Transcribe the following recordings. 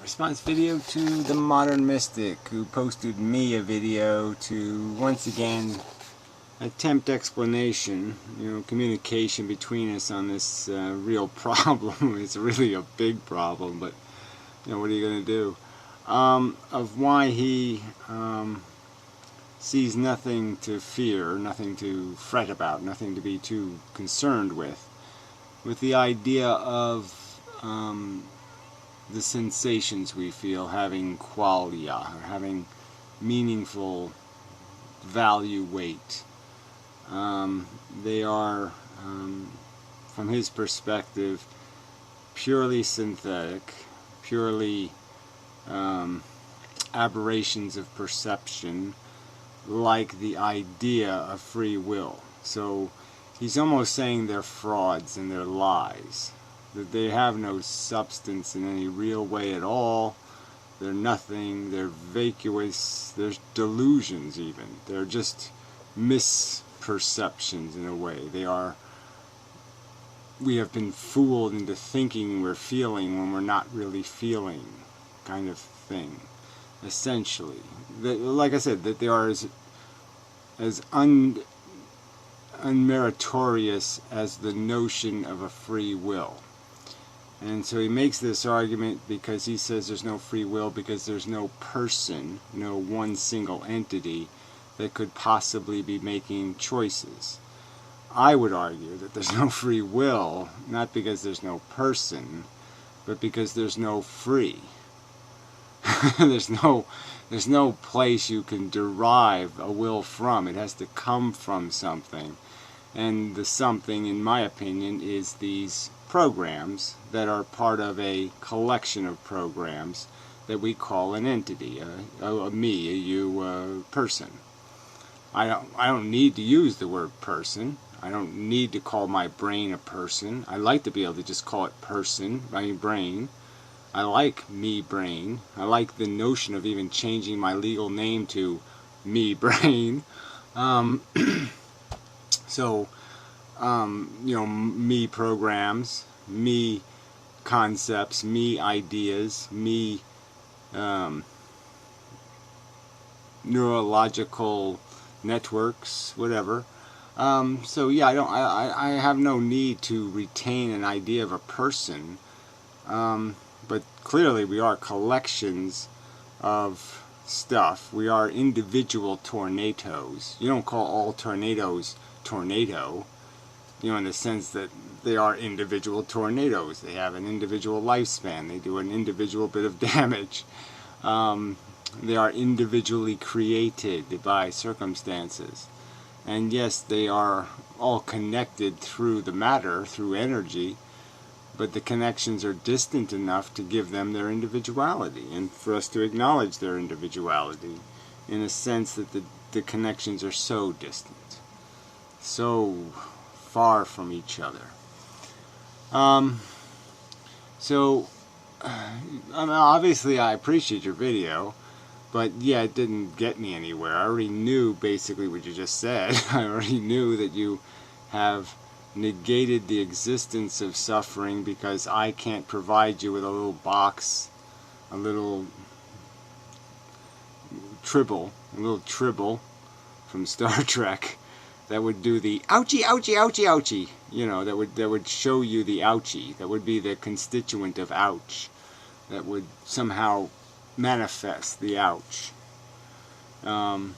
response video to the modern mystic who posted me a video to once again attempt explanation, communication between us on this real problem. It's really a big problem, but what are you going to do? Of why he sees nothing to fear, nothing to fret about, nothing to be too concerned with the idea of the sensations we feel having qualia, or having meaningful value, weight. They are, from his perspective, purely synthetic, purely aberrations of perception, like the idea of free will. So he's almost saying they're frauds and they're lies, that they have no substance in any real way at all. They're nothing, they're vacuous, they're delusions even. They're just misperceptions in a way. We have been fooled into thinking we're feeling when we're not really feeling, kind of thing, essentially. Like I said, that they are as unmeritorious as the notion of a free will. And so he makes this argument because he says there's no free will because there's no person, no one single entity that could possibly be making choices. I would argue that there's no free will, not because there's no person, but because there's no free. There's no place you can derive a will from. It has to come from something. And the something, in my opinion, is these programs that are part of a collection of programs that we call an entity, a me, a you, a person. I don't need to use the word person. I don't need to call my brain a person. I like to be able to just call it person, my brain. I like me brain. I like the notion of even changing my legal name to me brain. Me programs, me concepts, me ideas, me neurological networks, whatever. I have no need to retain an idea of a person. But clearly we are collections of stuff. We are individual tornadoes. You don't call all tornadoes tornado, in the sense that they are individual tornadoes. They have an individual lifespan. They do an individual bit of damage. They are individually created by circumstances. And yes, they are all connected through the matter, through energy, but the connections are distant enough to give them their individuality, and for us to acknowledge their individuality, in a sense that the connections are so distant, so far from each other. Obviously I appreciate your video, but yeah, it didn't get me anywhere. I already knew basically what you just said. I already knew that you have negated the existence of suffering because I can't provide you with a little box, a little tribble from Star Trek that would do the ouchie, ouchie, ouchie, ouchie. That would show you the ouchie. That would be the constituent of ouch. That would somehow manifest the ouch. And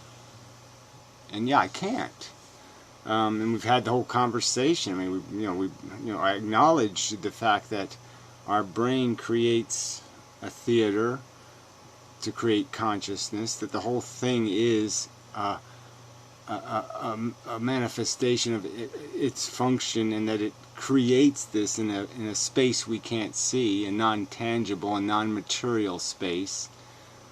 yeah, I can't. And we've had the whole conversation. I mean, I acknowledge the fact that our brain creates a theater to create consciousness. That the whole thing is a manifestation of its function, and that it creates this in a space we can't see, a non-tangible and non-material space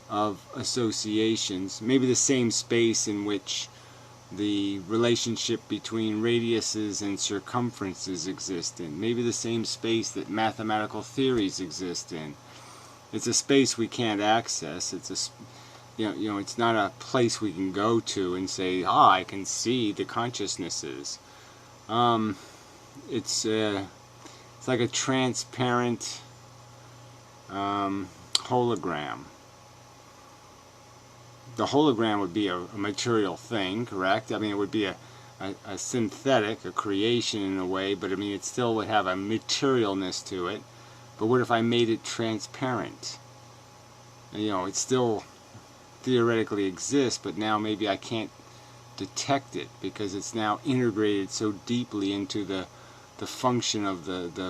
of associations. Maybe the same space in which the relationship between radiuses and circumferences exist in. Maybe the same space that mathematical theories exist in. It's a space we can't access. It's it's not a place we can go to and say, I can see the consciousnesses. It's like a transparent hologram. The hologram would be a material thing, correct? I mean, it would be a synthetic, a creation in a way, but I mean, it still would have a materialness to it. But what if I made it transparent? You know, it still theoretically exists, but now maybe I can't detect it because it's now integrated so deeply into the function of the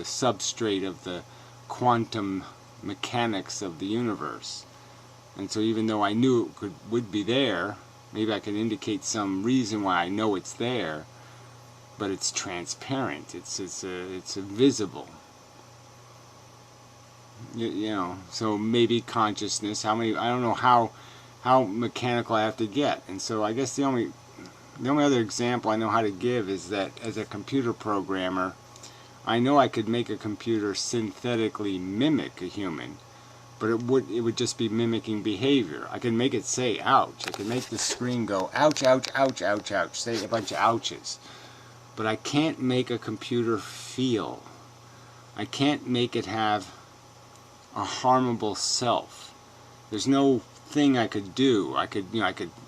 substrate of the quantum mechanics of the universe. And so even though I knew it would be there, maybe I can indicate some reason why I know it's there, but it's transparent. It's visible. You know, so maybe consciousness. How many? I don't know how mechanical I have to get. And so I guess the only other example I know how to give is that as a computer programmer, I know I could make a computer synthetically mimic a human, but it would just be mimicking behavior. I can make it say ouch. I can make the screen go ouch, ouch, ouch, ouch, ouch, say a bunch of ouches. But I can't make a computer feel. I can't make it have a harmable self. There's no thing I could do. I could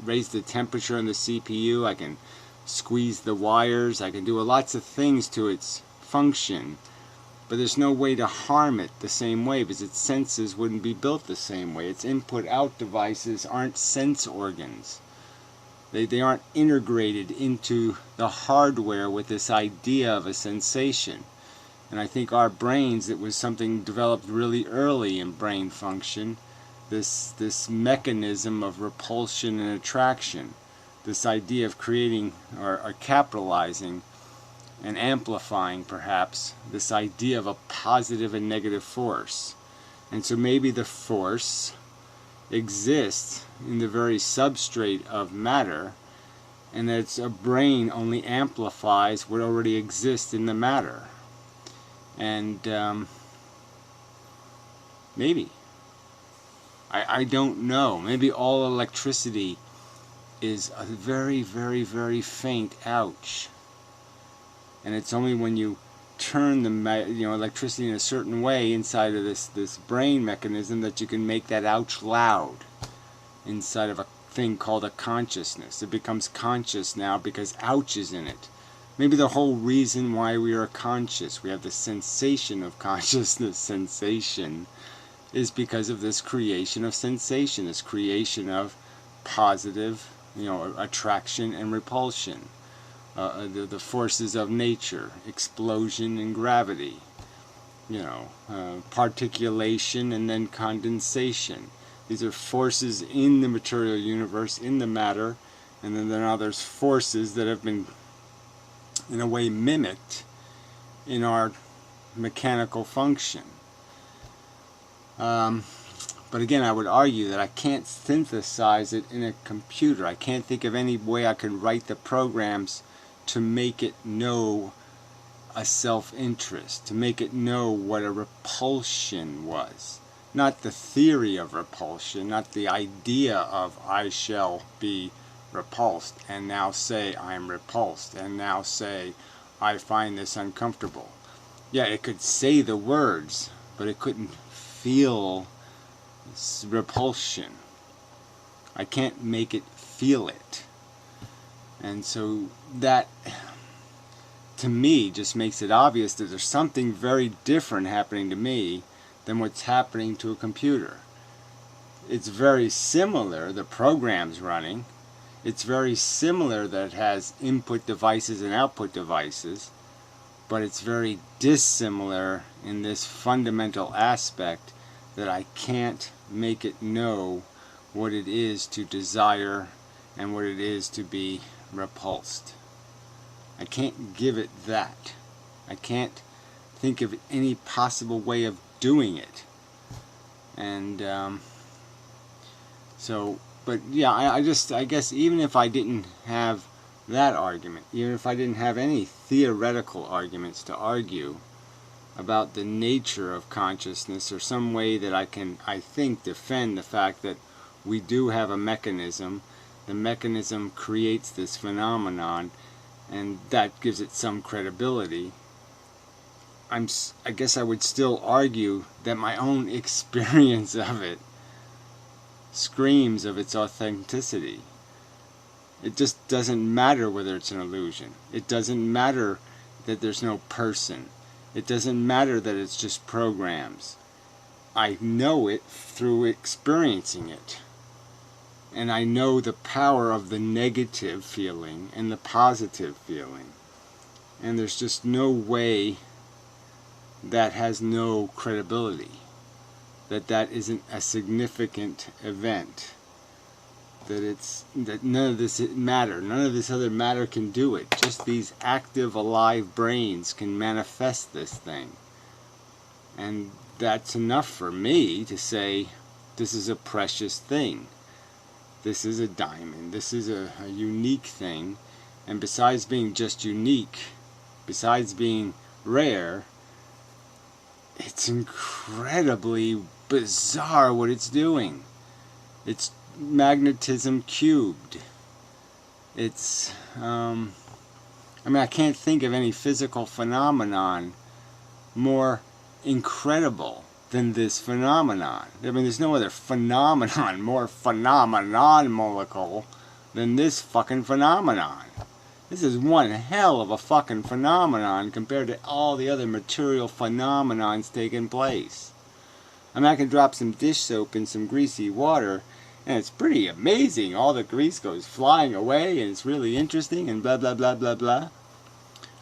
raise the temperature in the CPU, I can squeeze the wires, I can do lots of things to its function, but there's no way to harm it the same way because its senses wouldn't be built the same way. Its input-out devices aren't sense organs. They aren't integrated into the hardware with this idea of a sensation. And I think our brains, it was something developed really early in brain function, this mechanism of repulsion and attraction, this idea of creating or capitalizing and amplifying perhaps this idea of a positive and negative force. And so maybe the force exists in the very substrate of matter, and that it's a brain only amplifies what already exists in the matter. And maybe, I don't know, maybe all electricity is a very, very, very faint ouch. And it's only when you turn the electricity in a certain way inside of this brain mechanism that you can make that ouch loud inside of a thing called a consciousness. It becomes conscious now because ouch is in it. Maybe the whole reason why we are conscious, we have the sensation of consciousness, sensation, is because of this creation of sensation, this creation of positive, attraction and repulsion. The forces of nature, explosion and gravity, particulation and then condensation. These are forces in the material universe, in the matter, and then now there's forces that have been, in a way, mimicked in our mechanical function. But again, I would argue that I can't synthesize it in a computer. I can't think of any way I could write the programs to make it know a self-interest, to make it know what a repulsion was. Not the theory of repulsion, not the idea of I shall be repulsed, and now say I'm repulsed, and now say I find this uncomfortable. Yeah, it could say the words, but it couldn't feel repulsion. I can't make it feel it. And so that, to me, just makes it obvious that there's something very different happening to me than what's happening to a computer. It's very similar, the program's running. It's very similar that it has input devices and output devices, but it's very dissimilar in this fundamental aspect that I can't make it know what it is to desire and what it is to be repulsed. I can't give it that. I can't think of any possible way of doing it. And but yeah, I guess even if I didn't have that argument, even if I didn't have any theoretical arguments to argue about the nature of consciousness, or some way that I can, I think, defend the fact that we do have a mechanism, the mechanism creates this phenomenon, and that gives it some credibility, I guess I would still argue that my own experience of it screams of its authenticity. It just doesn't matter whether it's an illusion. It doesn't matter that there's no person. It doesn't matter that it's just programs. I know it through experiencing it. And I know the power of the negative feeling and the positive feeling. And there's just no way that has no credibility. That isn't a significant event. That none of this matter, none of this other matter can do it. Just these active, alive brains can manifest this thing. And that's enough for me to say, this is a precious thing. This is a diamond. This is a unique thing. And besides being just unique, besides being rare, it's incredibly bizarre what it's doing. It's magnetism cubed. It's, I can't think of any physical phenomenon more incredible than this phenomenon. There's no other phenomenon more phenomenon-molecule than this fucking phenomenon. This is one hell of a fucking phenomenon compared to all the other material phenomenons taking place. I can drop some dish soap in some greasy water, and it's pretty amazing. All the grease goes flying away, and it's really interesting, and blah, blah, blah, blah, blah.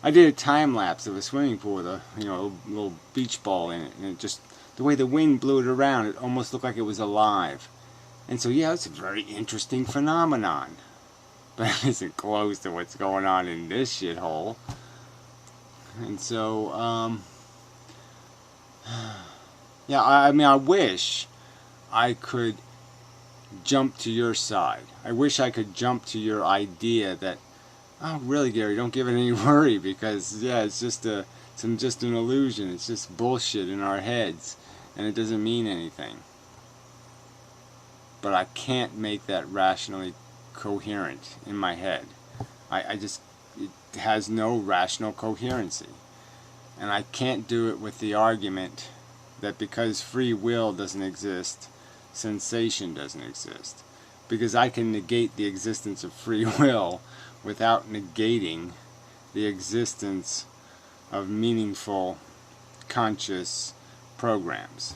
I did a time lapse of a swimming pool with a little beach ball in it, and it just, the way the wind blew it around, it almost looked like it was alive. And so, yeah, it's a very interesting phenomenon. But it isn't close to what's going on in this shithole. And so, yeah, I wish I could jump to your side. I wish I could jump to your idea that, oh, really, Gary, don't give it any worry because, yeah, it's just an illusion. It's just bullshit in our heads, and it doesn't mean anything. But I can't make that rationally coherent in my head. It has no rational coherency. And I can't do it with the argument that because free will doesn't exist, sensation doesn't exist. Because I can negate the existence of free will without negating the existence of meaningful, conscious programs.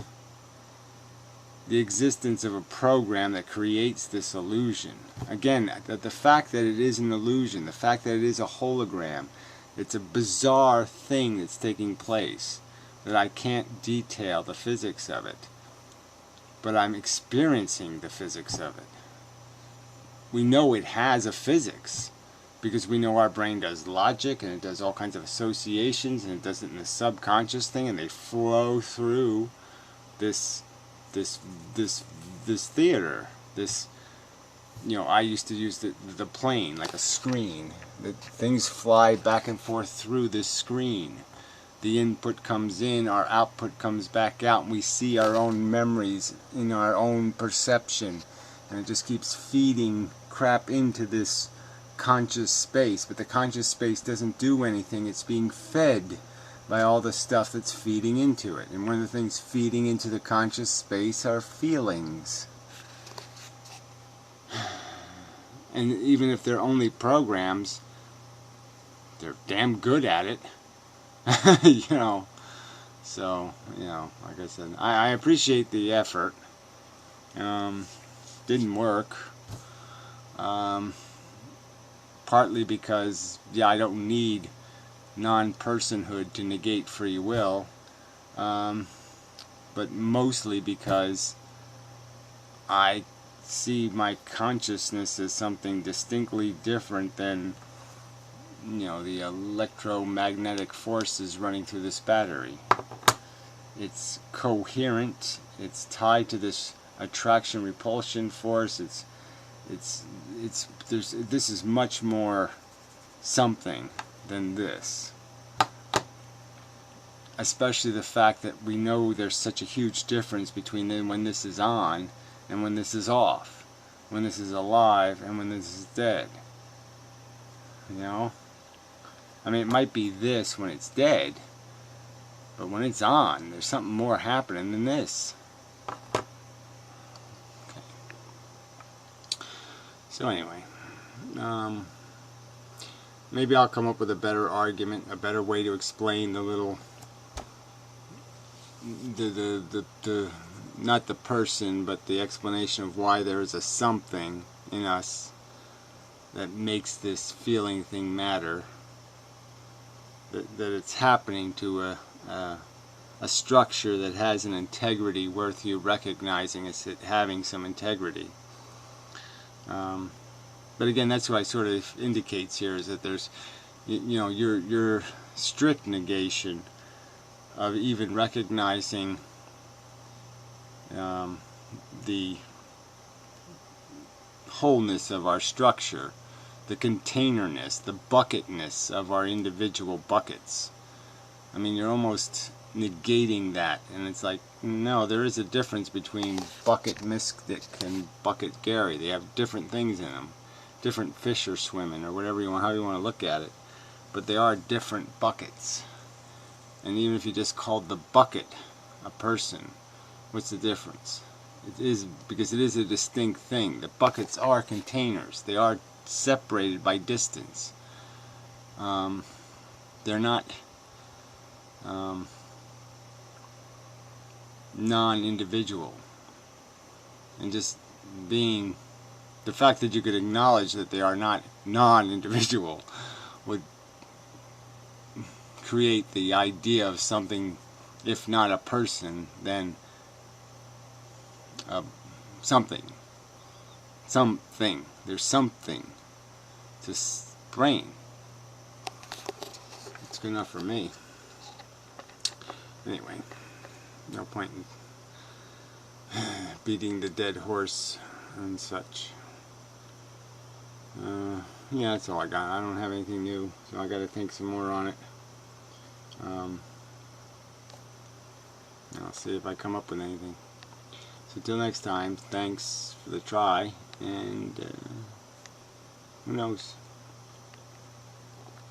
The existence of a program that creates this illusion. Again, the fact that it is an illusion, the fact that it is a hologram, it's a bizarre thing that's taking place, that I can't detail the physics of it. But I'm experiencing the physics of it. We know it has a physics, because we know our brain does logic, and it does all kinds of associations, and it does it in the subconscious thing, and they flow through this theater. This, I used to use the plane like a screen. That things fly back and forth through this screen. The input comes in, our output comes back out, and we see our own memories in our own perception, and it just keeps feeding crap into this conscious space. But the conscious space doesn't do anything. It's being fed by all the stuff that's feeding into it. And one of the things feeding into the conscious space are feelings. And even if they're only programs, they're damn good at it. So, like I said, I appreciate the effort. Didn't work. Partly because, I don't need non-personhood to negate free will, but mostly because I see my consciousness as something distinctly different than the electromagnetic forces running through this battery. It's coherent, it's tied to this attraction repulsion force. This is much more something than this. Especially the fact that we know there's such a huge difference between when this is on and when this is off, when this is alive and when this is dead. It might be this when it's dead, But when it's on, there's something more happening than this. Okay. So anyway, maybe I'll come up with a better argument, a better way to explain the little, not the person, but the explanation of why there is a something in us that makes this feeling thing matter. That it's happening to a structure that has an integrity worth you recognizing as it having some integrity. But again, that's what I sort of indicates here, is that there's, you know, your strict negation of even recognizing the wholeness of our structure, the containerness, the bucketness of our individual buckets. I mean, you're almost negating that, and it's like, no, there is a difference between Bucket Mystic and Bucket Gary. They have different things in them. Different fish are swimming, or whatever you want, how you want to look at it. But they are different buckets. And even if you just called the bucket a person, what's the difference? It is, because it is a distinct thing. The buckets are containers. They are separated by distance. They're not non-individual. And just being, the fact that you could acknowledge that they are not non-individual would create the idea of something, if not a person, then something. Something. There's something to brain. It's good enough for me. Anyway, no point in beating the dead horse and such. Yeah, that's all I got. I don't have anything new, so I got to think some more on it. I'll see if I come up with anything. So till next time, thanks for the try, and who knows?